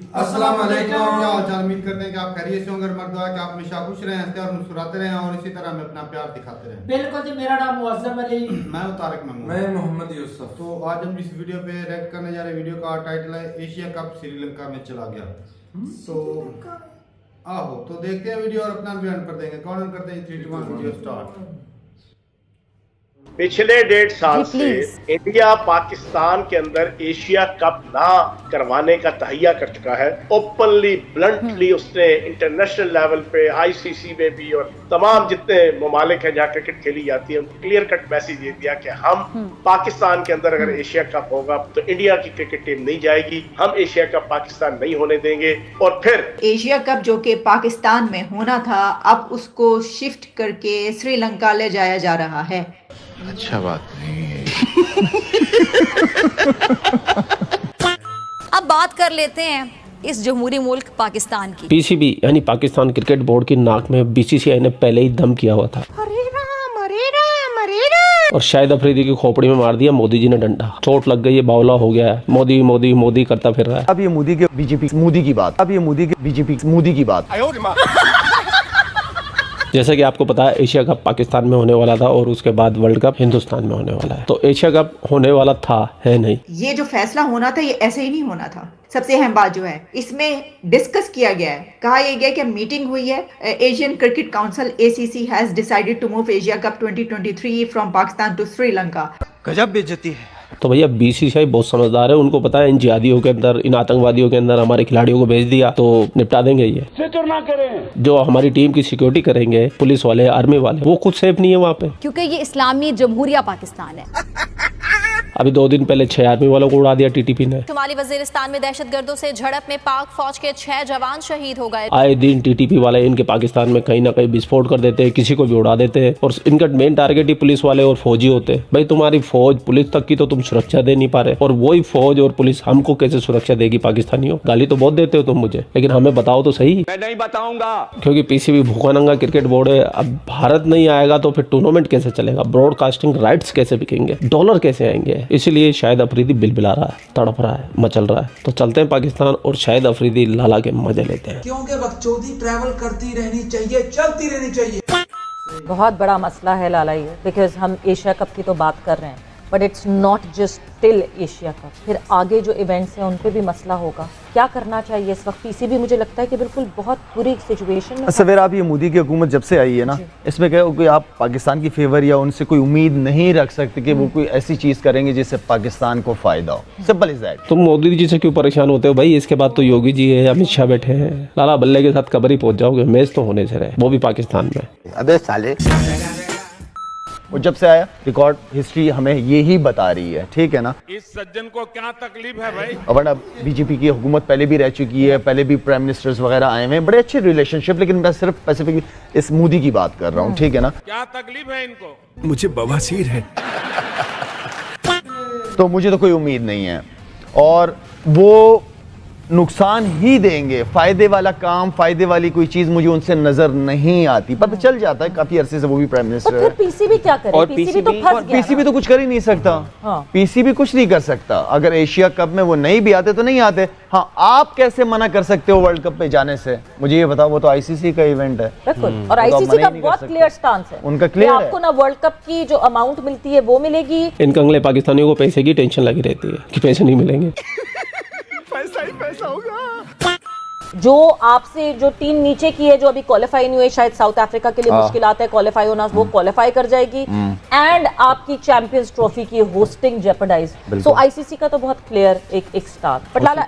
अस्सलाम वालेकुम। क्या हाल चाल, उम्मीद करते हैं कि आप खैरियत से होंगे। मर्द दुआ कि आप हमेशा खुश रहें, हंसते और मुस्कुराते रहें और इसी तरह हमें अपना प्यार दिखाते रहें। बिल्कुल जी, मेरा नाम मुअज्जम अली, मैं हूं तारिक महमूद, मैं मोहम्मद यूसुफ। तो आज हम इस वीडियो पे रिएक्ट करने जा रहे हैं। वीडियो का टाइटल है एशिया कप श्रीलंका में चला गया। तो आहो तो देखते हैं वीडियो और अपना बयान कर देंगे। कौन करते हैं? 3 2 1 वीडियो स्टार्ट। पिछले 1.5 साल से इंडिया पाकिस्तान के अंदर एशिया कप ना करवाने का तहिया कर चुका है। ओपनली ब्लंटली उसने इंटरनेशनल लेवल पे आईसीसी में भी और तमाम जितने ममालिक हैं जहाँ क्रिकेट खेली जाती है उनको क्लियर कट मैसेज दे दिया कि हम पाकिस्तान के अंदर अगर एशिया कप होगा तो इंडिया की क्रिकेट टीम नहीं जाएगी, हम एशिया कप पाकिस्तान नहीं होने देंगे। और फिर एशिया कप जो कि पाकिस्तान में होना था, अब उसको शिफ्ट करके श्रीलंका ले जाया जा रहा है। अच्छा बात नहीं है। अब बात कर लेते हैं इस जमहूरी मुल्क पाकिस्तान की। पीसीबी यानी पाकिस्तान क्रिकेट बोर्ड की नाक में बीसीसीआई ने पहले ही दम किया हुआ था। और शाहिद अफरीदी की खोपड़ी में मार दिया मोदी जी ने डंडा। चोट लग गई है, बावला हो गया है, मोदी मोदी मोदी करता फिर रहा है। अब ये मोदी के बीजेपी मोदी की बात, अब ये मोदी के बीजेपी मोदी की बात। जैसा कि आपको पता है एशिया कप पाकिस्तान में होने वाला था और उसके बाद वर्ल्ड कप हिंदुस्तान में होने वाला है। तो एशिया कप होने वाला था, है नहीं। ये जो फैसला होना था ये ऐसे ही नहीं होना था। सबसे अहम बात जो है इसमें डिस्कस किया गया है, कहा यह गया कि मीटिंग हुई है। Asian cricket council ACC has decided to move Asia cup 2023 from Pakistan to Sri Lanka. गजब बेइज्जती है। तो भैया बीसीसीआई बहुत समझदार है, उनको पता है इन जिहादियों के अंदर, इन आतंकवादियों के अंदर हमारे खिलाड़ियों को भेज दिया तो निपटा देंगे। ये फिक्र ना करें, जो हमारी टीम की सिक्योरिटी करेंगे पुलिस वाले आर्मी वाले, वो खुद सेफ नहीं है वहाँ पे, क्योंकि ये इस्लामी जमहूरिया पाकिस्तान है। अभी 2 दिन पहले 6 आर्मी वालों को उड़ा दिया टीटीपी ने। शुमाली वजीरिस्तान में दहशतगर्दों से झड़प में पाक फौज के 6 जवान शहीद हो गए। आए दिन टीटीपी वाले इनके पाकिस्तान में कहीं ना कहीं विस्फोट कर देते हैं, किसी को भी उड़ा देते हैं और इनका मेन टारगेट ही पुलिस वाले और फौजी होते हैं। भाई तुम्हारी फौज पुलिस तक की तो तुम सुरक्षा दे नहीं पा रहे, और वही फौज और पुलिस हमको कैसे सुरक्षा देगी? पाकिस्तानियों गाली तो बहुत देते हो तुम मुझे, लेकिन हमें बताओ तो सही। मैं नहीं बताऊंगा, क्योंकि पीसीबी भूखा नंगा क्रिकेट बोर्ड है। अब भारत नहीं आएगा तो फिर टूर्नामेंट कैसे चलेगा? ब्रॉडकास्टिंग राइट्स कैसे बिकेंगे? डॉलर कैसे आएंगे? इसलिए शायद अफरीदी बिलबिला रहा है, तड़प रहा है, मचल रहा है। तो चलते हैं पाकिस्तान और शायद अफरीदी लाला के मजे लेते हैं। क्योंकि बकचोदी ट्रैवल करती रहनी चाहिए, चलती रहनी चाहिए। बहुत बड़ा मसला है लाला ये, बिकॉज हम एशिया कप की तो बात कर रहे हैं, but it's not just till Asia cup. फिर आगे जो इवेंट्स हैं उन पे भी मसला होगा। क्या करना चाहिए इस वक्त? पीसीबी मुझे लगता है कि बिल्कुल बहुत बुरी सिचुएशन में। सवेरा आप ये मोदी की हुकूमत जब से आई है ना, इसमें क्या कोई आप पाकिस्तान की फेवर या उनसे कोई उम्मीद नहीं रख सकते कि वो कोई ऐसी चीज करेंगे जिससे पाकिस्तान को फायदा हो। Simple is that. तुम मोदी जी से क्यों परेशान होते हो भाई? इसके बाद तो योगी जी है, अमित शाह बैठे हैं, लाला बल्ले के साथ कबर ही पहुंच जाओगे। मैच तो होने से रहे, वो भी पाकिस्तान में। अबे साले, वो जब से आया रिकॉर्ड हिस्ट्री हमें यही बता रही है, ठीक है ना? इस सज्जन को क्या तकलीफ है भाई? वरना बीजेपी की हुकूमत पहले भी रह चुकी है, पहले भी प्राइम मिनिस्टर्स वगैरह आए हुए हैं, बड़े अच्छे रिलेशनशिप। लेकिन मैं सिर्फ स्पेसिफिक इस मोदी की बात कर रहा हूँ, ठीक है ना? क्या तकलीफ है इनको? मुझे बवासीर है। तो मुझे तो कोई उम्मीद नहीं है और वो नुकसान ही देंगे। फायदे वाला काम, फायदे वाली कोई चीज मुझे उनसे नजर नहीं आती। पता चल जाता है काफी अरसे से वो भी प्राइम मिनिस्टर है। फिर पीसीबी क्या करे? और पीसीबी तो फंस गया। पीसीबी तो कुछ कर ही नहीं सकता। हाँ। पीसीबी कुछ नहीं कर सकता। अगर एशिया कप में वो नहीं भी आते तो नहीं आते। हाँ, आप कैसे मना कर सकते हो वर्ल्ड कप पे जाने से? मुझे ये बताओ, वो तो आईसीसी का इवेंट है। बिल्कुल, और आईसीसी का बहुत क्लियर स्टांस है, उनका क्लियर है। आपको ना वर्ल्ड कप की जो अमाउंट मिलती है वो मिलेगी। इन कंगले पाकिस्तानियों को पैसे की टेंशन लगी रहती है कि पैसे नहीं मिलेंगे। पैसा ही पैसा होगा। जो आपसे जो टीम नीचे की है, जो अभी क्वालिफाई नहीं हुई, शायद साउथ अफ्रीका के लिए मुश्किल आता है क्वालिफाई होना, वो क्वालिफाई कर जाएगी एंड आपकी चैंपियंस ट्रॉफी की होस्टिंग जेपरडाइज। सो आईसीसी का तो बहुत क्लियर एक स्टार। बट लाला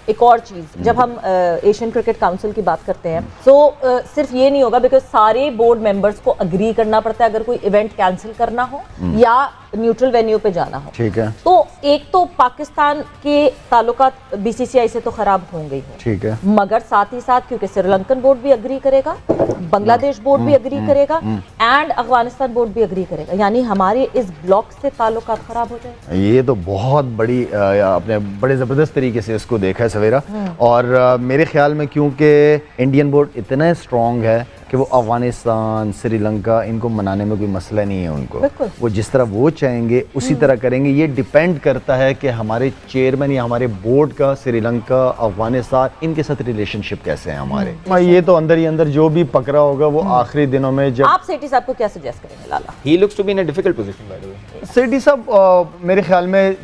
एक और चीज जब हम एशियन क्रिकेट काउंसिल की बात करते हैं तो सिर्फ ये नहीं होगा, बिकॉज सारे बोर्ड मेंबर्स को अग्री करना पड़ता है अगर कोई इवेंट कैंसिल करना हो या न्यूट्रल वेन्यू पे जाना हो। ठीक है। तो एक तो पाकिस्तान के ताल्लुकात बीसीसीआई से तो खराब होंगे ही, ठीक है, मगर साथ ही साथ क्योंकि श्रीलंकन बोर्ड भी अग्री करेगा, बांग्लादेश बोर्ड भी अग्री करेगा एंड अफगानिस्तान बोर्ड भी अग्री करेगा, यानी हमारे इस ब्लॉक से ताल्लुकात खराब हो जाए। ये तो बहुत बड़ी आपने बड़े जबरदस्त तरीके से इसको देखा है सवेरा। और मेरे ख्याल में क्योंकि इंडियन बोर्ड इतना स्ट्रॉन्ग है कि वो अफगानिस्तान, श्रीलंका, इनको मनाने में कोई मसला नहीं है उनको। वो जिस तरह वो चाहेंगे उसी तरह करेंगे। ये डिपेंड करता है कि हमारे चेयरमैन या हमारे बोर्ड का श्रीलंका, अफगानिस्तान, इनके साथ रिलेशनशिप कैसे है हमारे। ये तो अंदर ही अंदर जो भी पकड़ा होगा वो आखिरी दिनों में जब। आप सेठी साहब को क्या सजेस्ट करेंगे लाला? He looks to be in a difficult position by the way. सेठी साहब मेरे ख्याल में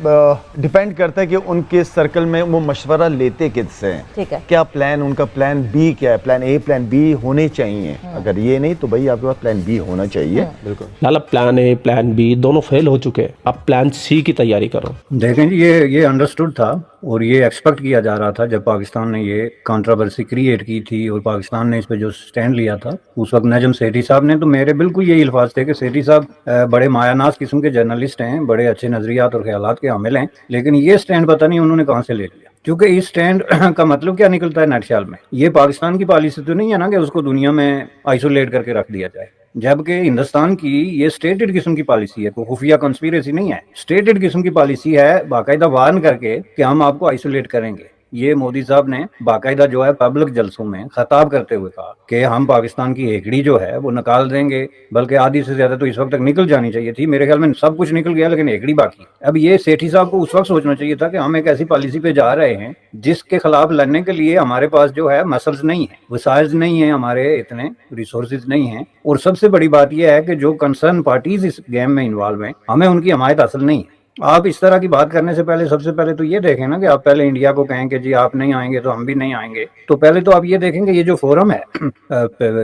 डिपेंड करता है कि उनके सर्कल में वो मशवरा लेते किससे हैं। ठीक है। क्या प्लान, उनका प्लान बी क्या है, प्लान ए प्लान बी होने चाहिए। अगर ये नहीं तो भाई आपके पास प्लान बी होना चाहिए। बिल्कुल। लाला प्लान ए प्लान बी दोनों फेल हो चुके हैं, अब प्लान सी की तैयारी करो। देखें जी, ये अंडरस्टूड था और ये एक्सपेक्ट किया जा रहा था जब पाकिस्तान ने ये कंट्रोवर्सी क्रिएट की थी और पाकिस्तान ने इस पे जो स्टैंड लिया था उस वक्त नजम सेठी साहब ने, तो मेरे बिल्कुल यही अल्फाज थे कि सेठी साहब बड़े मायानाज किस्म के जर्नलिस्ट हैं, बड़े अच्छे नजरियात और ख्यालात के हामिल हैं, लेकिन ये स्टैंड पता नहीं उन्होंने कहाँ से ले लिया। क्योंकि इस स्टैंड का मतलब क्या निकलता है नटशल में, ये पाकिस्तान की पॉलिसी तो नहीं है ना कि उसको दुनिया में आइसोलेट करके रख दिया जाए, जबकि हिंदुस्तान की ये स्टेटेड किस्म की पॉलिसी है, कोई खुफिया कंस्पिरेसी नहीं है, स्टेटेड किस्म की पॉलिसी है, बाकायदा वार्न करके कि हम आपको आइसोलेट करेंगे। ये मोदी साहब ने बाकायदा जो है पब्लिक जलसों में खिताब करते हुए कहा कि हम पाकिस्तान की हेकड़ी जो है वो निकाल देंगे, बल्कि आधी से ज्यादा तो इस वक्त तक निकल जानी चाहिए थी। मेरे ख्याल में सब कुछ निकल गया लेकिन हेकड़ी बाकी। अब ये सेठी साहब को उस वक्त सोचना चाहिए था कि हम एक ऐसी पॉलिसी पे जा रहे हैं जिसके खिलाफ लड़ने के लिए हमारे पास जो है मसल्स नहीं है, वसाइल नहीं है, हमारे इतने रिसोर्सेज नहीं है, और सबसे बड़ी बात यह है कि जो कंसर्न पार्टीज इस गेम में इन्वॉल्व हैं हमें उनकी हमायत हासिल नहीं है। आप इस तरह की बात करने से पहले सबसे पहले तो ये देखें ना कि आप पहले इंडिया को कहें कि जी आप नहीं आएंगे तो हम भी नहीं आएंगे, तो पहले तो आप ये देखेंगे ये जो फोरम है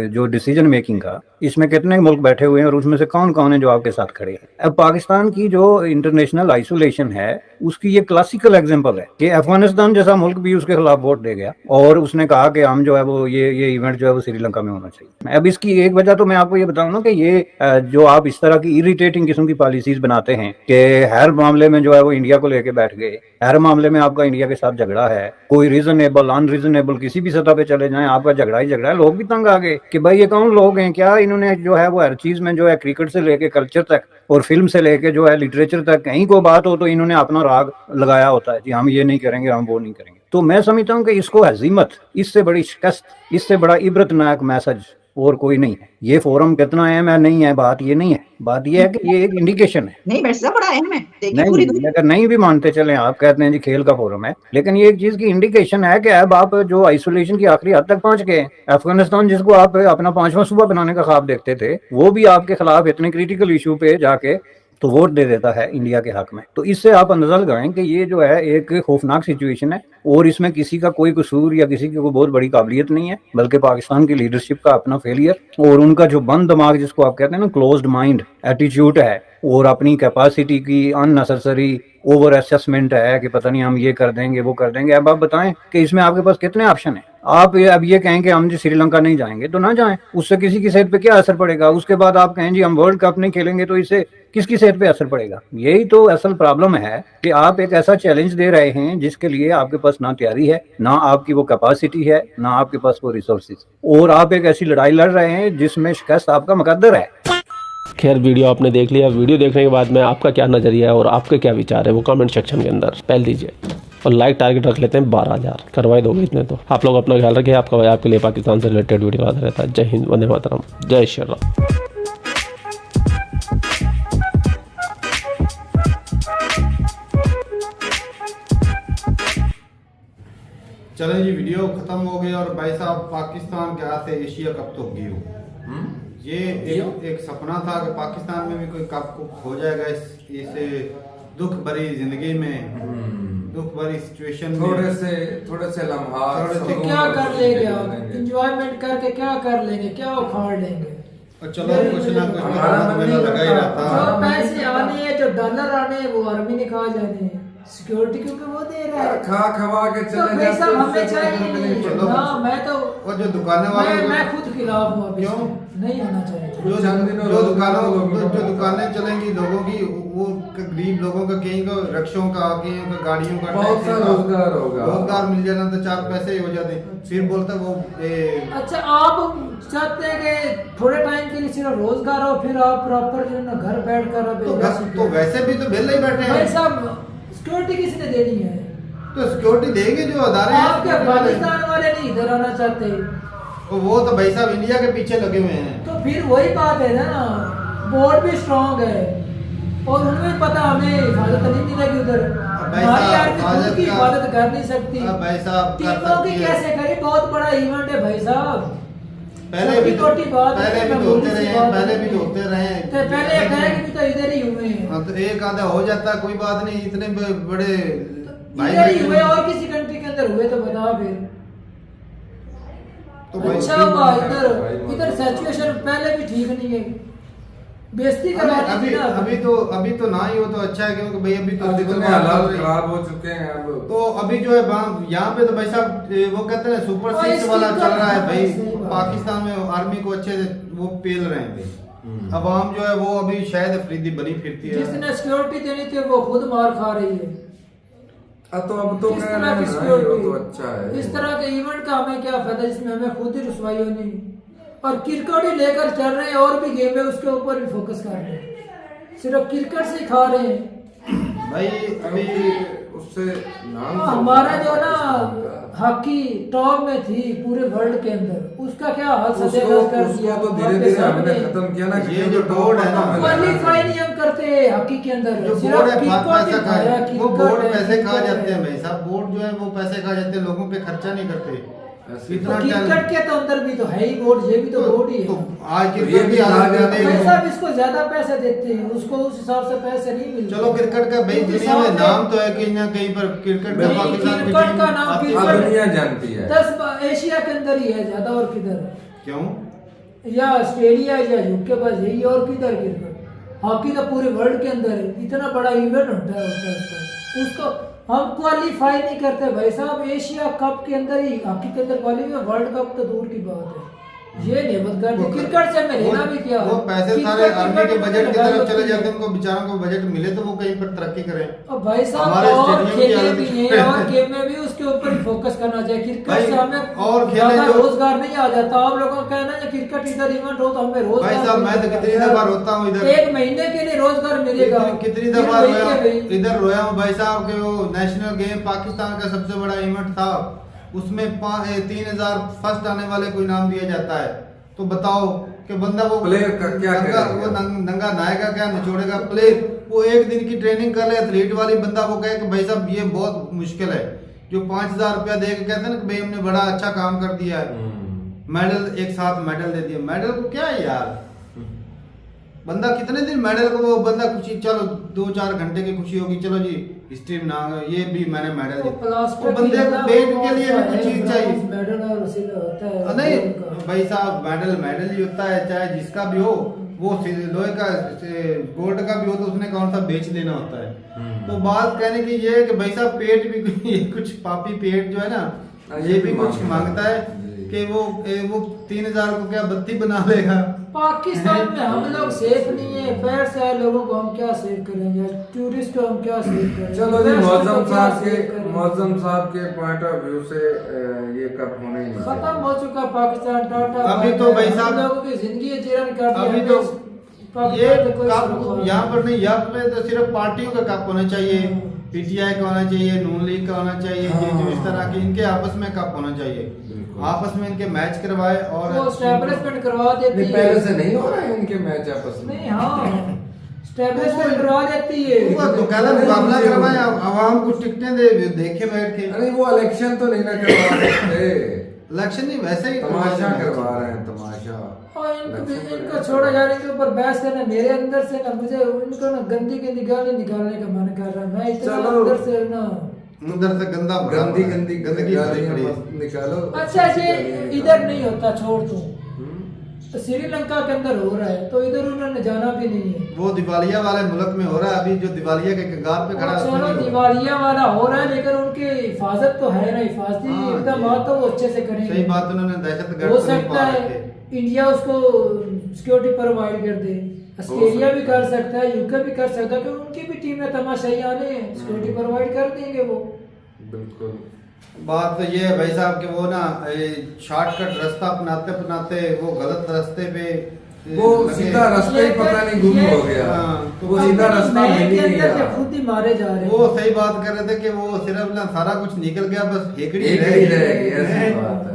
जो डिसीजन मेकिंग का, इसमें कितने मुल्क बैठे हुए हैं और उसमें से कौन कौन है जो आपके साथ खड़े हैं। अब पाकिस्तान की जो इंटरनेशनल आइसोलेशन है उसकी ये क्लासिकल एग्जांपल है कि अफगानिस्तान जैसा मुल्क भी उसके खिलाफ वोट दे गया और उसने कहा कि हम जो है वो ये इवेंट जो है वो श्रीलंका में होना चाहिए। अब इसकी एक वजह तो मैं आपको ये बताऊं ना कि ये जो आप इस तरह की इरिटेटिंग किस्म की पॉलिसीज बनाते हैं कि हर मामले में जो है वो इंडिया को लेके बैठ गए, हर मामले में आपका इंडिया के साथ झगड़ा है, कोई रीजनेबल अनरीजनेबल किसी भी सतह पे चले जाएं आपका झगड़ा ही झगड़ा है। लोग भी तंग आ गए कि भाई ये कौन लोग हैं, क्या इन्होंने जो है वो हर चीज में जो है क्रिकेट से लेके कल्चर तक और फिल्म से लेके जो है लिटरेचर तक कहीं को बात हो तो इन्होंने अपना राग लगाया होता है कि हम ये नहीं करेंगे, हम वो नहीं करेंगे। तो मैं समझता हूँ कि इसको हजीमत, इससे बड़ी शिकस्त, इससे बड़ा इबरतनाक मैसेज और कोई नहीं है। ये फोरम कितना अहम है नहीं है बात ये नहीं है, बात ये है कि ये एक इंडिकेशन है। नहीं वैसे बड़ा अहम है, नहीं अगर नहीं भी मानते चले आप कहते हैं जी खेल का फोरम है, लेकिन ये एक चीज की इंडिकेशन है कि अब आप जो आइसोलेशन की आखिरी हद तक पहुंच गए, अफगानिस्तान जिसको आप अपना 5वां सूबा बनाने का ख्वाब देखते थे वो भी आपके खिलाफ इतने क्रिटिकल इशू पे जाके तो वोट दे देता है इंडिया के हक में। तो इससे आप अंदाजा लगाएं कि ये जो है एक खौफनाक सिचुएशन है और इसमें किसी का कोई कसूर या किसी की कोई बहुत बड़ी काबिलियत नहीं है, बल्कि पाकिस्तान की लीडरशिप का अपना फेलियर और उनका जो बंद दिमाग जिसको आप कहते हैं ना क्लोज्ड माइंड एटीट्यूड है और अपनी कैपेसिटी की अननेसेसरी ओवर असेसमेंट है कि पता नहीं हम ये कर देंगे वो कर देंगे। अब आप बताएं कि इसमें आपके पास कितने ऑप्शन है। आप अब ये कहें कि हम जी श्रीलंका नहीं जाएंगे तो ना जाएं, उससे किसी की सेहत पे क्या असर पड़ेगा। उसके बाद आप कहें जी हम वर्ल्ड कप नहीं खेलेंगे तो इससे किसकी सेहत पे असर पड़ेगा। यही तो असल प्रॉब्लम है कि आप एक ऐसा चैलेंज दे रहे हैं जिसके लिए आपके पास ना तैयारी है, ना आपकी वो कैपेसिटी है, ना आपके पास वो रिसोर्सेज, और आप एक ऐसी लड़ाई लड़ रहे हैं जिसमें शिकस्त आपका मुकद्दर है। खैर वीडियो आपने देख लिया, वीडियो देखने के बाद में आपका क्या नजरिया है और आपके क्या विचार है वो कमेंट सेक्शन के अंदर पहल दीजिए और लाइक टारगेट रख लेते हैं 12,000 करवाई दोगे इतने तो। आप लोग अपना ख्याल रखिए, आपका भाई आपके लिए पाकिस्तान से रिलेटेड वीडियो आता रहता है। जय हिंद, वंदे मातरम, जय श्री राम। चलें जी वीडियो खत्म हो गई और भाई साहब पाकिस्तान के हाथ से एशिया कप तो गई हो। ये एक सपना था कि पाकिस्तान में भी कोई कप हो जाएगा इस दुख भरी जिंदगी में, दुख भरी सिचुएशन में थोड़े से लम्हात तो क्या कर लेंगे आप, एंजॉयमेंट करके क्या कर लेंगे, क्या उखाड़ लेंगे। चलो कुछ ना कुछ लगा ही रहता। जो पैसे आने हैं, जो डॉलर आने हैं वो आर्मी ने खा जाने हैं, सिक्योरिटी क्योंकि वो दे रहा है, खा खवा के चले जाते हैं। हमें चाहिए नहीं ना, मैं तो और जो दुकानें वाले मैं खुद खिलाफ हूँ, अभी नहीं होना चाहिए। जो दुकानें चलेंगी लोगों की, वो गरीब लोगों का कहीं का रिक्शों का कहीं का गाड़ियों का बहुत सा रोजगार होगा, रोजगार मिल जाना तो 4 पैसे ही हो जाते। फिर बोलता वो अच्छा आप चाहते हैं कि थोड़े टाइम के लिए सिर्फ रोजगार हो, फिर आप प्रॉपर जो ना घर बैठ कर तो वैसे भी तो बेले ही बैठे हैं। भाई साहब सिक्योरिटी किसने देनी है? तो सिक्योरिटी देंगे जो अदारे आपके अफगानिस्तान वाले नहीं इधर आना चाहते, वो तो भाई साहब इंडिया के पीछे लगे हुए हैं। तो फिर वही बात है ना, बोर्ड भी स्ट्रांग है और उनमें पता हमें हिफाजत नहीं मिलेगी उधर। हमारी आर्मी खुद की हिफाजत कर नहीं सकती। भाई साहब टीमों की कैसे करें, बहुत बड़ा इवेंट है भाई साहब। पहले भी छोटी बात पहले भी होते रहे हैं, पहले भी होते रहे हैं। तो पहले कहेंगे भी तो इधर ही हुए हैं। हाँ तो एक आधा हो जाता, कोई बात नहीं, इतने बड़े इधर ही हुए और किसी कंट्री के अंदर हुए तो बताओ फिर। तो अच्छा हुआ इधर सिचुएशन पहले भी ठीक नहीं है, बेइज्जती करवा दी ना। अभी तो ना ही हो तो अच्छा है, क्योंकि भाई अभी तो हालात खराब हो चुके हैं अब। तो अभी जो है यहाँ पे तो भाई साहब वो कहते हैं सुपर 6 वाला चल रहा है भाई, पाकिस्तान में आर्मी को अच्छे से वो पेल रहे हैं भाई। अवाम जो है वो अभी शायद अफरीदी बनी फिरती है। जिसने सिक्योरिटी देनी थी वो खुद मार खा रही है। तो अब तो इस तरह की सिक्योरिटी तो अच्छा है। इस तरह के इवेंट का हमें क्या फायदा जिसमें हमें खुद ही रुसवाई होनी, और क्रिकेट ही लेकर चल रहे हैं और भी गेम है उसके ऊपर भी फोकस कर रहे हैं, सिर्फ क्रिकेट से खा रहे हैं भाई। अभी उससे नाम हमारा जो ना हॉकी टॉप में थी पूरे वर्ल्ड के अंदर, उसका क्या हाल सत्यानाश कर दिया। तो धीरे-धीरे हमने खत्म किया ना। ये जो बोर्ड है ना, क्वालीफाई नहीं हम करते हॉकी के अंदर, जो बोर्ड है वो बोर्ड पैसे खा जाते हैं भाई साहब। बोर्ड जो है वो पैसे खा जाते हैं, लोगों पे खर्चा नहीं करते। इतना क्रिकेट के तो अंदर भी तो है ही बोर्ड, ये भी तो बोर्ड ही है। तो आज क्रिकेट भी पैसा इसको ज्यादा पैसे देते हैं, उसको उस हिसाब से पैसे नहीं मिलते। चलो क्रिकेट का भाई दुनिया में नाम तो है कहीं ना कहीं पर, क्रिकेट का पाकिस्तान क्रिकेट का नाम दुनिया जानती है। 10 एशिया के अंदर ही है ज्यादा, और किधर? क्यों? या ऑस्ट्रेलिया या यूके बस यही, और किधर क्रिकेट। हॉकी तो पूरे वर्ल्ड के अंदर है, इतना बड़ा इवेंट होता है उसको हम क्वालीफाई नहीं करते भाई साहब। एशिया कप के अंदर ही हॉकी के अंदर क्वालीफाई, वर्ल्ड कप तो दूर की बात है। ये नेमत कर क्रिकेट से हमें लेना भी क्या। वो पैसे सारे आर्मी के बजट की तरफ चले जाते हैं, उनको बेचारों को बजट मिले तो वो कहीं पर तरक्की करें। और भाई साहब और खेले भी हैं और गेम में भी उसके ऊपर फोकस करना चाहिए। क्रिकेट से हमें और ज्यादा रोजगार नहीं आ जाता। आप लोगों का कहना है क्रिकेट इधर इवेंट हो तो हमें रोजगार। भाई साहब मैं तो कितनी दफा रोता हूँ इधर, 1 महीने के लिए रोजगार मिलेगा। कितनी दफा इधर रोया हूँ भाई साहब के। वो नेशनल गेम पाकिस्तान का सबसे बड़ा इवेंट था, उसमें 3000 फर्स्ट आने वाले को इनाम दिया जाता है। तो बताओ कि बंदा वो प्लेयर का क्या वो नंगा नहाएगा क्या, निचोड़ेगा प्लेयर। वो एक दिन की ट्रेनिंग कर ले एथलीट वाली, बंदा वो कहे कि भाई साहब ये बहुत मुश्किल है। जो 5000 रुपया दे के कहते हैं ना कि भाई हमने बड़ा अच्छा काम कर दिया है, मेडल एक साथ मेडल दे दिया। मेडल को क्या है यार, बंदा कितने दिन मेडल को, वो बंदा खुशी, चलो 2-4 घंटे की खुशी होगी, चलो जी हिस्ट्री बना, ये भी मैंने मेडल दिया। वो बंदे को पेट के लिए भी कुछ चीज चाहिए। मेडल और होता है नहीं भाई साहब, मेडल ही होता है, चाहे जिसका भी हो। वो लोहे का गोल्ड का भी हो तो उसने कौन सा बेच देना होता है। तो बात कहने की ये है कि भाई साहब पेट भी कुछ पापी पेट जो है ना, ये भी कुछ मांगता है कि वो 3000 को क्या बत्ती बना लेगा। पाकिस्तान में हम लोग सेफ नहीं है, बाहर से आए लोगों को हम क्या सेव करेंगे, टूरिस्ट को हम क्या सेव करेंगे। चलो जी, मौजम साहब के पॉइंट ऑफ व्यू से ये कब होने ही खत्म हो चुका पाकिस्तान। टाटा अभी तो भाई साहब लोगों की जिंदगी जीवन कर दी। अभी तो ये कप यहाँ पर नहीं, यहाँ पे तो सिर्फ पार्टियों का कप होना चाहिए। पीटीआई का होना चाहिए, नून लीग का होना चाहिए, ये जो इस तरह के इनके आपस में कप होना चाहिए। आपस में इनके मैच करवाए और एस्टैब्लिशमेंट करवा देती है। पहले से नहीं हो रहा है इनके मैच आपस में। नहीं, हाँ एस्टैब्लिशमेंट करवा देती है। तो कहला मुकाबला करवाए, आवाम को टिकटें दे, देखे बैठ के। अरे वो इलेक्शन तो नहीं ना करवा सकते। इलेक्शन नहीं, वैसे ही तमाशा करवा रहे हैं, तमाशा। और इनको छोड़ा जा रहा है, इनके ऊपर बहस करना मेरे अंदर से ना, मुझे इनको ना गंदी गंदी गाली निकालने का मन कर रहा है। मैं इतना अंदर से ना, अंदर से गंदगी निकालो। अच्छा ये इधर नहीं होता, छोड़ दो, श्रीलंका के अंदर हो रहा है तो इधर उन्होंने जाना भी नहीं है। वो दिवालिया वाले मुल्क में हो रहा है, अभी जो दिवालिया के कगार पे खड़ा है। चलो दिवालिया वाला हो रहा है, लेकिन उनकी हिफाजत तो है ना, हिफाजती एकदम तो वो अच्छे से करेंगे। सही बात, उन्होंने दहशतगर्द हो सकता है इंडिया उसको सिक्योरिटी प्रोवाइड कर दे, ऑस्ट्रेलिया भी कर सकता है, यूके भी कर सकता है, क्योंकि उनकी भी टीम में तमाशाई आने हैं, सिक्योरिटी प्रोवाइड कर देंगे वो। बिल्कुल। बात तो ये है भाई साहब कि वो ना शॉर्टकट रास्ता अपनाते वो गलत रास्ते पे, वो सीधा रास्ता ही पता नहीं गुम हो गया। तो वो सीधा रास्ता नहीं गया, खुद ही मारे जा रहे हैं। वो सही बात कर रहे थे कि वो सिर्फ ना सारा कुछ निकल गया, बस हेकड़ी रह गई।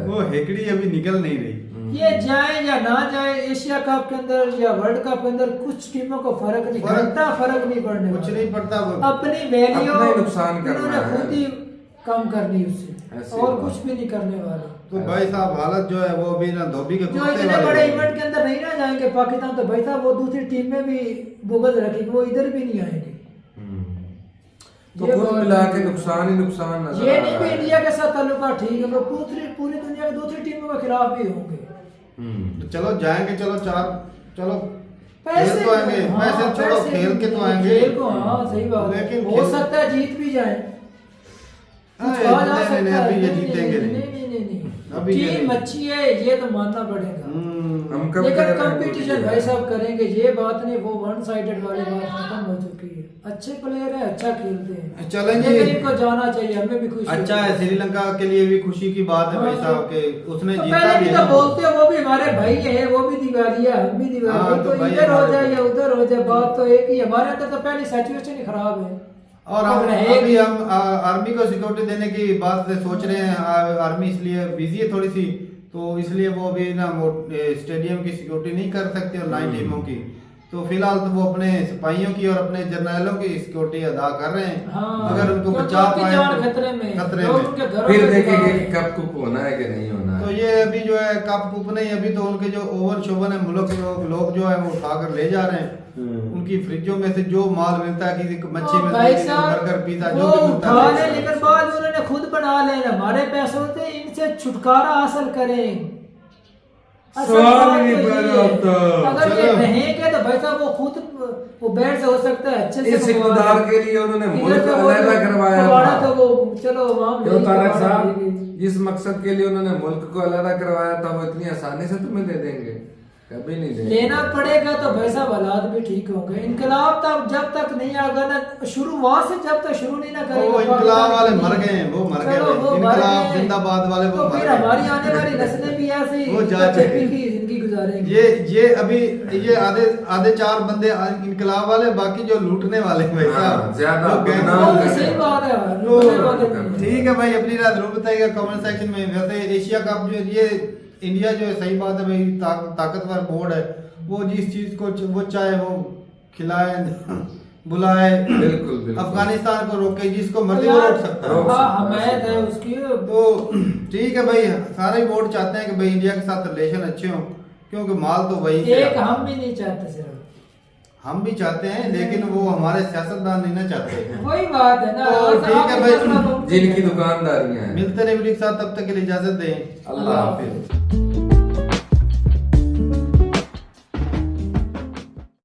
वो हेकड़ी अभी निकल नहीं रही। ये जाए या ना जाए एशिया कप के अंदर या वर्ल्ड कप के अंदर कुछ टीमों को फर्क नहीं पड़ने कुछ नहीं पड़ता, अपनी वैल्यू अपना ही नुकसान करना है, खुद ही कम करनी उससे और कुछ भी नहीं करने वाले। तो भाई साहब हालत जो है वो भी ना धोबी के जो कुत्ते इतने वाली बड़े है। इवेंट के अंदर नहीं ना जाएंगे पाकिस्तान, तो भाई साहब वो दूसरी टीम में भी बुगज रखेगी, वो इधर भी नहीं आएंगे। तो कुल मिला के नुकसान ही नुकसान नजर ये आ नहीं रहा कि है। इंडिया के साथ ताल्लुका ठीक है, वो पूरी दुनिया की दूसरी टीमों के खिलाफ भी होंगे। तो चलो जाएंगे, चलो चलो पैसे खेल तो आएंगे, पैसे छोड़ो, खेल के तो आएंगे। खेल को हाँ सही बात है, लेकिन हो सकता है जीत भी जाए, कुछ कहा जा सकता है। अभी ये जीतेंगे नहीं, अभी ये टीम नहीं। अच्छी है ये तो मानना पड़ेगा, हम कब लेकिन कह रहे हैं कंपटीशन भाई साहब करेंगे, ये बात नहीं, वो वन साइडेड वाली बात खत्म हो चुकी है। अच्छे प्लेयर है, अच्छा खेलते हैं, चलेंगे। लेकिन इनको जाना चाहिए, हमें भी खुशी अच्छा है, श्रीलंका के लिए भी खुशी की बात है भाई साहब के उसने तो जीता पहले भी भी है तो ना। बोलते हैं वो भी हमारे भाई है, वो भी दिवालिया, हम भी दिवालिया, हाँ, तो तो भाई इधर हो हमारे जाए या उधर हो जाए, बात तो एक ही है। हमारे अंदर तो पहले सिचुएशन ही खराब है और अभी हम आर्मी को सिक्योरिटी देने की बात सोच रहे हैं। आर्मी इसलिए बिजी है थोड़ी सी, तो इसलिए वो भी ना स्टेडियम की सिक्योरिटी नहीं कर सकते और ना ही टीमों की। तो फिलहाल तो वो अपने सिपाहियों की और अपने जर्नैलों की सिक्योरिटी अदा कर रहे हैं। हाँ, अगर उनको क्योंकि बचा उनकी पाए जान तो खतरे में, खतरे लोग में। उनके घरों फिर में देखेंगे दिखा- कि कब कुप होना है कि नहीं होना तो है। ये अभी जो है कप कुप नहीं, अभी तो उनके जो ओवन शोवन है मुल्क लोग जो है वो उठाकर ले जा रहे हैं। उनकी फ्रिजों में से जो माल मिलता है, किसी को मच्छी मिलती भाई है, किसी को साहब, बर्गर पिज्जा वो जो भी मिलता उठा है। ले, लेकिन बाद उन्होंने खुद बना ले, हमारे पैसों से इनसे छुटकारा हासिल करें। असल सवाल बात ही नहीं तो पैदा ये है। होता। अगर ये चलो। रहेंगे तो भाई साहब वो खुद वो बैठ से हो सकता है अच्छे से इस इक़्तिदार के लिए उन्होंने इधर मुल्क से को वो अलहदा करवाया कबाड़ा था। तो वो चलो वहाँ क्यों तारक साहब, जिस मकसद के लिए उन्होंने मुल्क को अलहदा करवाया था वो इतनी आसानी से तुम्हें दे देंगे? कभी नहीं देंगे। लेना पड़ेगा तो भाई साहब हालात भी ठीक होंगे। इनकलाब तक जब तक नहीं आगा ना, शुरू वहां से जब तक शुरू नहीं ना करेगा, वो इनकलाब वाले मर गए हैं, वो मर गए चलो, वो हैं। मर इनकलाब गए हैं। जिंदाबाद वाले वो तो मर फिर गए। हमारी आने वाली नस्लें भी ऐसे ही वो जा चप्पी चुकी। की जिंदगी गुजारेंगी। ये अभी ये आधे चार बंदे इनकलाब वाले, बाकी जो लूटने वाले हैं भाई साहब, ज्यादा वो गैंग बदनाम वाले तो हैं। सही बात है, तो लूटने वाले नहीं हैं। ठीक है भाई, अपनी राय जरूर बताइएगा कमेंट सेक्शन में। वैसे एशिया कप जो ये इंडिया जो है, सही बात है भाई, ताकतवर बोर्ड है, वो जिस चीज को वो चाहे वो खिलाए बुलाए, बिल्कुल अफगानिस्तान को रोके, जिसको मर्जी वो रोक सकता है। हमायत है उसकी। तो ठीक है भाई, सारे बोर्ड चाहते हैं कि भाई इंडिया के साथ रिलेशन अच्छे हों, क्योंकि माल तो वही से एक आता है। हम भी नहीं चाहते, सिर्फ हम भी चाहते हैं, लेकिन वो हमारे सियासतदान नहीं ना चाहते। वही बात है ना। तो ठीक है भाई, जिनकी दुकानदारियां हैं। मिलते रहे वीडियो के साथ, तब तक के लिए इजाजत दें। अल्लाह हाफिज।